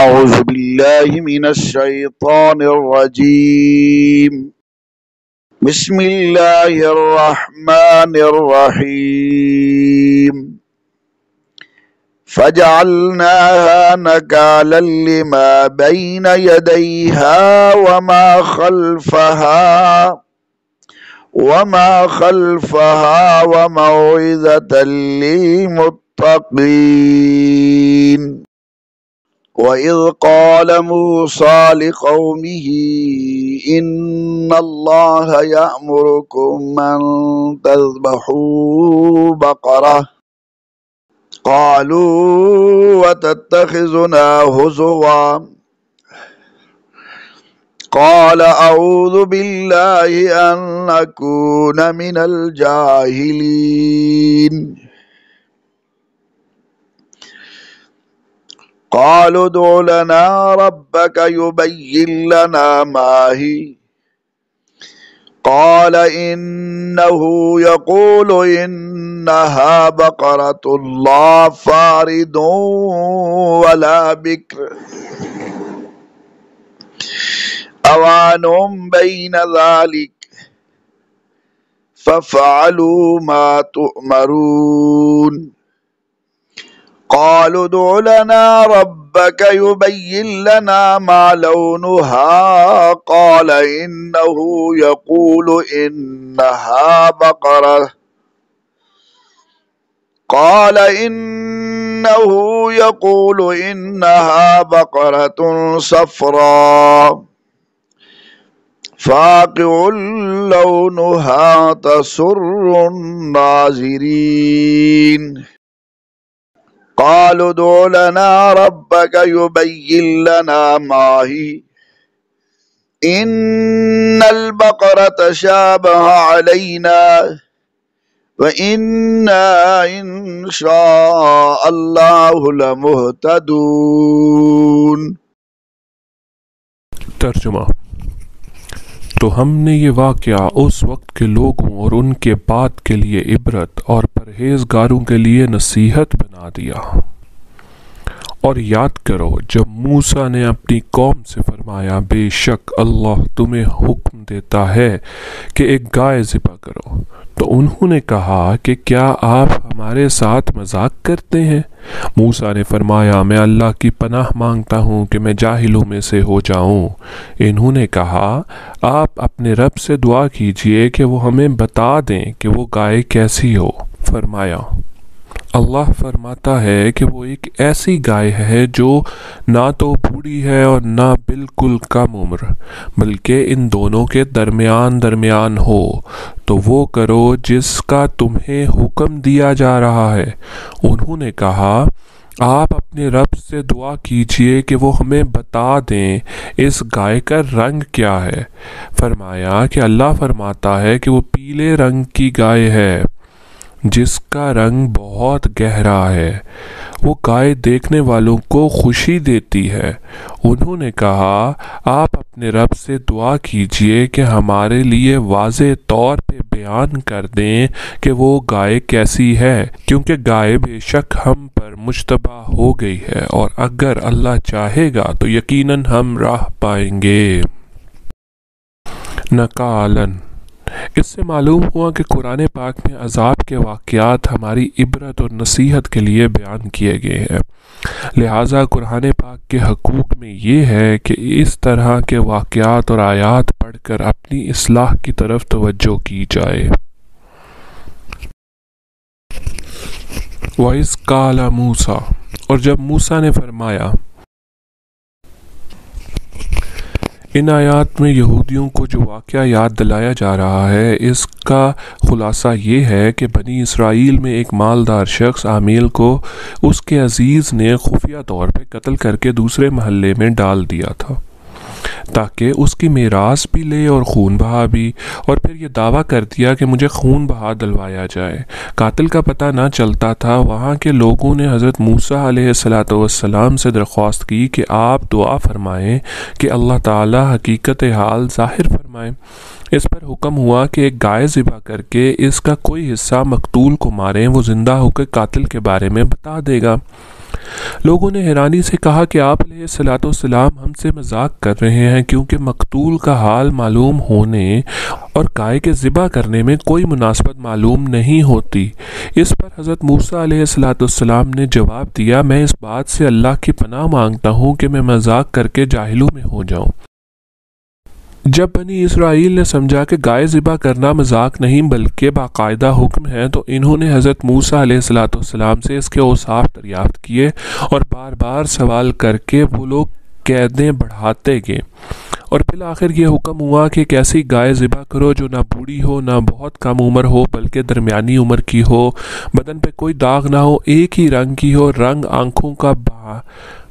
أعوذ بالله من الشيطان الرجيم. بسم الله الرحمن الرحيم. فجعلناها نكالا لما بين يديها وما خلفها وموعظة للمتقين. وإذ قال موسى لقومه إن الله يأمركم أن تذبحوا بقرة قالوا وتتخذنا هزوا قال أعوذ بالله أن أكون من الجاهلين. قالوا ادع لنا ربك يبين لنا ما هي قال إنه يقول إنها بقرة لا فارض ولا بكر أوان بين ذلك فافعلوا ما تؤمرون. قالوا ادع لنا ربك يبين لنا ما لونها قال إنه يقول إنها بقرة صفراء فاقع لونها تسر الناظرين. قالوا ادع لنا ربك يبين لنا ما هي إن البقرة شابه علينا وإنا إن شاء الله لمهتدون. ترجمہ: تو ہم نے یہ واقعہ اس وقت کے لوگوں اور ان کے بعد کے لیے عبرت اور پرہیزگاروں کے لیے نصیحت بنا دیا۔ اور یاد کرو جب موسیٰ نے اپنی قوم سے فرمایا بے شک اللہ تمہیں حکم دیتا ہے کہ ایک گائے ذبح کرو، تو انہوں نے کہا کہ کیا آپ ہمارے ساتھ مذاق کرتے ہیں؟ موسیٰ نے فرمایا میں اللہ کی پناہ مانگتا ہوں کہ میں جاہلوں میں سے ہو جاؤں۔ انہوں نے کہا آپ اپنے رب سے دعا کیجئے کہ وہ ہمیں بتا دیں کہ وہ گائے کیسی ہو۔ فرمایا اللہ فرماتا ہے کہ وہ ایک ایسی گائے ہے جو نہ تو بوڑھی ہے اور نہ بالکل کم عمر، بلکہ ان دونوں کے درمیان ہو، تو وہ کرو جس کا تمہیں حکم دیا جا رہا ہے۔ انہوں نے کہا آپ اپنے رب سے دعا کیجئے کہ وہ ہمیں بتا دیں اس گائے کا رنگ کیا ہے۔ فرمایا کہ اللہ فرماتا ہے کہ وہ پیلے رنگ کی گائے ہے جس کا رنگ بہت گہرا ہے، وہ گائے دیکھنے والوں کو خوشی دیتی ہے۔ انہوں نے کہا آپ اپنے رب سے دعا کیجئے کہ ہمارے لیے واضح طور پہ بیان کر دیں کہ وہ گائے کیسی ہے، کیونکہ گائے بے شک ہم پر مشتبہ ہو گئی ہے اور اگر اللہ چاہے گا تو یقیناً ہم راہ پائیں گے۔ نکالن، اس سے معلوم ہوا کہ قرآن پاک میں عذاب کے واقعات ہماری عبرت اور نصیحت کے لیے بیان کیے گئے ہیں، لہٰذا قرآن پاک کے حقوق میں یہ ہے کہ اس طرح کے واقعات اور آیات پڑھ کر اپنی اصلاح کی طرف توجہ کی جائے۔ وَإِذْ قَالَ مُوسَىٰ، اور جب موسیٰ نے فرمایا۔ ان آیات میں یہودیوں کو جو واقعہ یاد دلایا جا رہا ہے اس کا خلاصہ یہ ہے کہ بنی اسرائیل میں ایک مالدار شخص عامیل کو اس کے عزیز نے خفیہ طور پہ قتل کر کے دوسرے محلے میں ڈال دیا تھا تاکہ اس کی میراث بھی لے اور خون بہا بھی، اور پھر یہ دعویٰ کر دیا کہ مجھے خون بہا دلوایا جائے۔ قاتل کا پتہ نہ چلتا تھا۔ وہاں کے لوگوں نے حضرت موسیٰ علیہ السلام سے درخواست کی کہ آپ دعا فرمائیں کہ اللہ تعالی حقیقت حال ظاہر فرمائیں۔ اس پر حکم ہوا کہ ایک گائے ذبح کر کے اس کا کوئی حصہ مقتول کو ماریں، وہ زندہ ہو کے قاتل کے بارے میں بتا دے گا۔ لوگوں نے حیرانی سے کہا کہ آپ علیہ الصلوۃ والسلام ہم سے مذاق کر رہے ہیں، کیونکہ مقتول کا حال معلوم ہونے اور گائے کے ذبح کرنے میں کوئی مناسبت معلوم نہیں ہوتی۔ اس پر حضرت موسیٰ علیہ الصلوۃ والسلام نے جواب دیا، میں اس بات سے اللہ کی پناہ مانگتا ہوں کہ میں مذاق کر کے جاہلوں میں ہو جاؤں۔ جب بنی اسرائیل نے سمجھا کہ گائے ذبح کرنا مذاق نہیں بلکہ باقاعدہ حکم ہے، تو انہوں نے حضرت موسیٰ علیہ الصلوۃ والسلام سے اس کے اوصاف دریافت کیے اور بار بار سوال کر کے وہ لوگ قیدیں بڑھاتے گئے، اور بالآخر یہ حکم ہوا کہ ایک ایسی گائے ذبح کرو جو نہ بوڑھی ہو نہ بہت کم عمر ہو بلکہ درمیانی عمر کی ہو، بدن پہ کوئی داغ نہ ہو، ایک ہی رنگ کی ہو، رنگ آنکھوں کا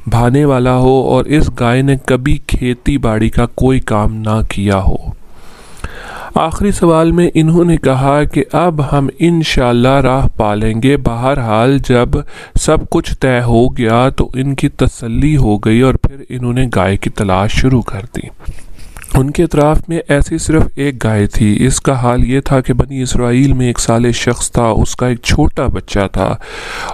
بھانے والا ہو، اور اس گائے نے کبھی کھیتی باڑی کا کوئی کام نہ کیا ہو۔ آخری سوال میں انہوں نے کہا کہ اب ہم انشاءاللہ راہ پالیں گے۔ بہرحال جب سب کچھ طے ہو گیا تو ان کی تسلی ہو گئی، اور پھر انہوں نے گائے کی تلاش شروع کر دی۔ ان کے اطراف میں ایسی صرف ایک گائے تھی۔ اس کا حال یہ تھا کہ بنی اسرائیل میں ایک صالح شخص تھا، اس کا ایک چھوٹا بچہ تھا،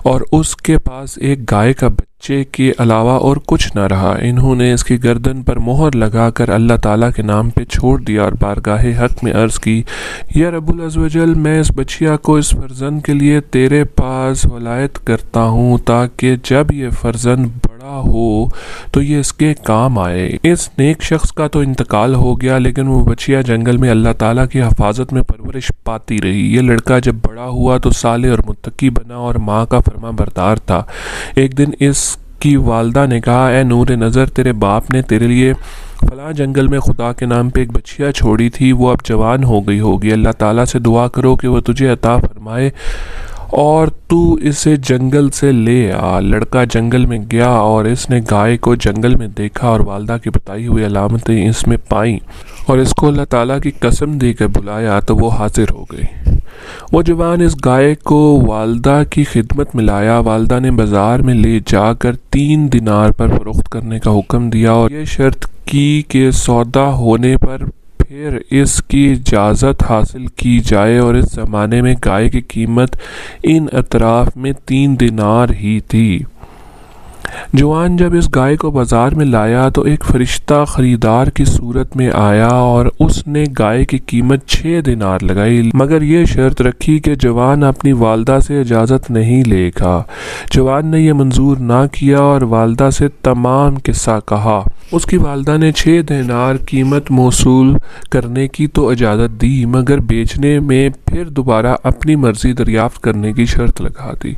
اور اس کے پاس ایک گائے کا بچے کے علاوہ اور کچھ نہ رہا۔ انہوں نے اس کی گردن پر مہر لگا کر اللہ تعالیٰ کے نام پہ چھوڑ دیا اور بارگاہ حق میں عرض کی، یا رب العزوجل، میں اس بچیا کو اس فرزند کے لیے تیرے پاس ولایت کرتا ہوں تاکہ جب یہ فرزند بڑا ہو تو یہ اس کے کام آئے۔ اس نیک شخص کا تو انتقال ہو گیا، لیکن وہ بچیا جنگل میں اللہ تعالیٰ کی حفاظت میں پرورش پاتی رہی۔ یہ لڑکا جب بڑا ہوا تو صالح اور متقی بنا اور ماں کا فرما بردار تھا۔ ایک دن اس کی والدہ نے کہا، اے نور نظر، تیرے باپ نے تیرے لیے فلاں جنگل میں خدا کے نام پہ ایک بچیا چھوڑی تھی، وہ اب جوان ہو گئی ہوگی، اللہ تعالیٰ سے دعا کرو کہ وہ تجھے عطا فرمائے اور تو اسے جنگل سے لے آ۔ لڑکا جنگل میں گیا اور اس نے گائے کو جنگل میں دیکھا اور والدہ کی بتائی ہوئی علامتیں اس میں پائیں، اور اس کو اللہ تعالیٰ کی قسم دے کر بلایا تو وہ حاضر ہو گئی۔ وہ جوان اس گائے کو والدہ کی خدمت میں لایا۔ والدہ نے بازار میں لے جا کر 3 دینار پر فروخت کرنے کا حکم دیا، اور یہ شرط کی کہ سودا ہونے پر پھر اس کی اجازت حاصل کی جائے، اور اس زمانے میں گائے کی قیمت ان اطراف میں 3 دینار ہی تھی۔ جوان جب اس گائے کو بازار میں لایا تو ایک فرشتہ خریدار کی صورت میں آیا، اور اس نے گائے کی قیمت 6 دینار لگائی، مگر یہ شرط رکھی کہ جوان اپنی والدہ سے اجازت نہیں لے گا۔ جوان نے یہ منظور نہ کیا اور والدہ سے تمام قصہ کہا۔ اس کی والدہ نے 6 دینار قیمت موصول کرنے کی تو اجازت دی، مگر بیچنے میں پھر دوبارہ اپنی مرضی دریافت کرنے کی شرط لگا دی۔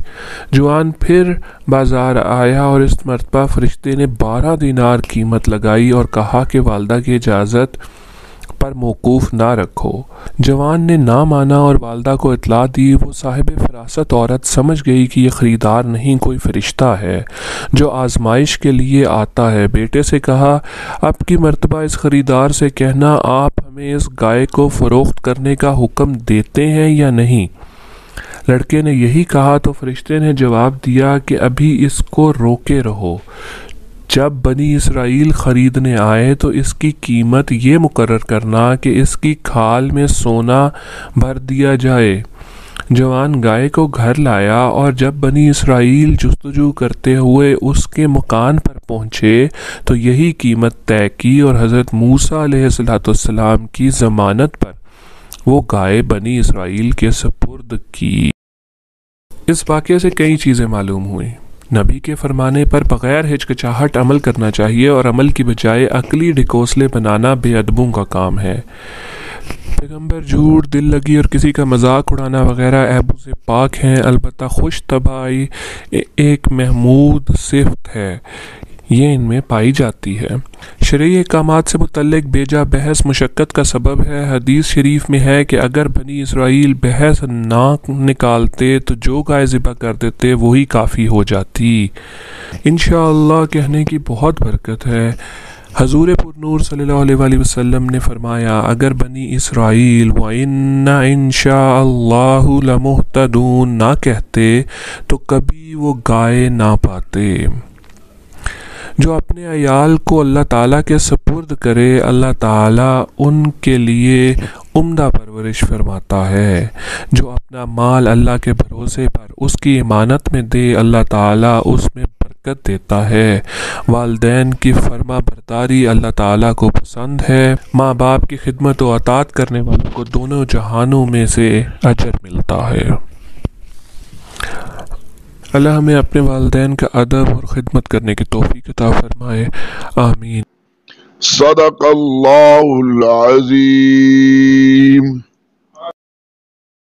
جوان پھر بازار آیا اور اس مرتبہ فرشتے نے 12 دینار قیمت لگائی اور کہا کہ والدہ کی اجازت پر موقوف نہ رکھو۔ جوان نے نہ مانا اور والدہ کو اطلاع دی۔ وہ صاحب فراست عورت سمجھ گئی کہ یہ خریدار نہیں، کوئی فرشتہ ہے جو آزمائش کے لیے آتا ہے۔ بیٹے سے کہا، اب کی مرتبہ اس خریدار سے کہنا آپ ہمیں اس گائے کو فروخت کرنے کا حکم دیتے ہیں یا نہیں؟ لڑکے نے یہی کہا تو فرشتے نے جواب دیا کہ ابھی اس کو روکے رہو، جب بنی اسرائیل خریدنے آئے تو اس کی قیمت یہ مقرر کرنا کہ اس کی کھال میں سونا بھر دیا جائے۔ جوان گائے کو گھر لایا، اور جب بنی اسرائیل جستجو کرتے ہوئے اس کے مکان پر پہنچے تو یہی قیمت طے کی، اور حضرت موسیٰ علیہ السلام کی ضمانت پر وہ گائے بنی اسرائیل کے سپرد کی۔ اس واقعے سے کئی چیزیں معلوم ہوئیں۔ نبی کے فرمانے پر بغیر ہچکچاہٹ عمل کرنا چاہیے، اور عمل کی بجائے عقلی ڈھکوسلے بنانا بے ادبوں کا کام ہے۔ پیغمبر جھوٹ، دل لگی اور کسی کا مذاق اڑانا وغیرہ عیبوں سے پاک ہیں، البتہ خوش طبعی ایک محمود صفت ہے، یہ ان میں پائی جاتی ہے۔ شرعی احکامات سے متعلق بیجا بحث مشقت کا سبب ہے۔ حدیث شریف میں ہے کہ اگر بنی اسرائیل بحث نہ نکالتے تو جو گائے ذبح کر دیتے وہی کافی ہو جاتی۔ انشاءاللہ کہنے کی بہت برکت ہے۔ حضور پر نور صلی اللہ علیہ وآلہ وسلم نے فرمایا، اگر بنی اسرائیل وَإِنَّ إِن شَاءَ اللَّهُ لَمُهْتَدُونَ نہ کہتے تو کبھی وہ گائے نہ پاتے۔ جو اپنے عیال کو اللہ تعالیٰ کے سپرد کرے، اللہ تعالیٰ ان کے لیے عمدہ پرورش فرماتا ہے۔ جو اپنا مال اللہ کے بھروسے پر اس کی امانت میں دے، اللہ تعالیٰ اس میں برکت برکت دیتا ہے۔ والدین کی فرما برداری اللہ تعالیٰ کو پسند ہے۔ ماں باپ کی خدمت و اطاعت کرنے والوں کو دونوں جہانوں میں سے اجر ملتا ہے۔ اللہ ہمیں اپنے والدین کا ادب اور خدمت کرنے کی توفیق عطا فرمائے، آمین۔ صدق اللہ العظیم۔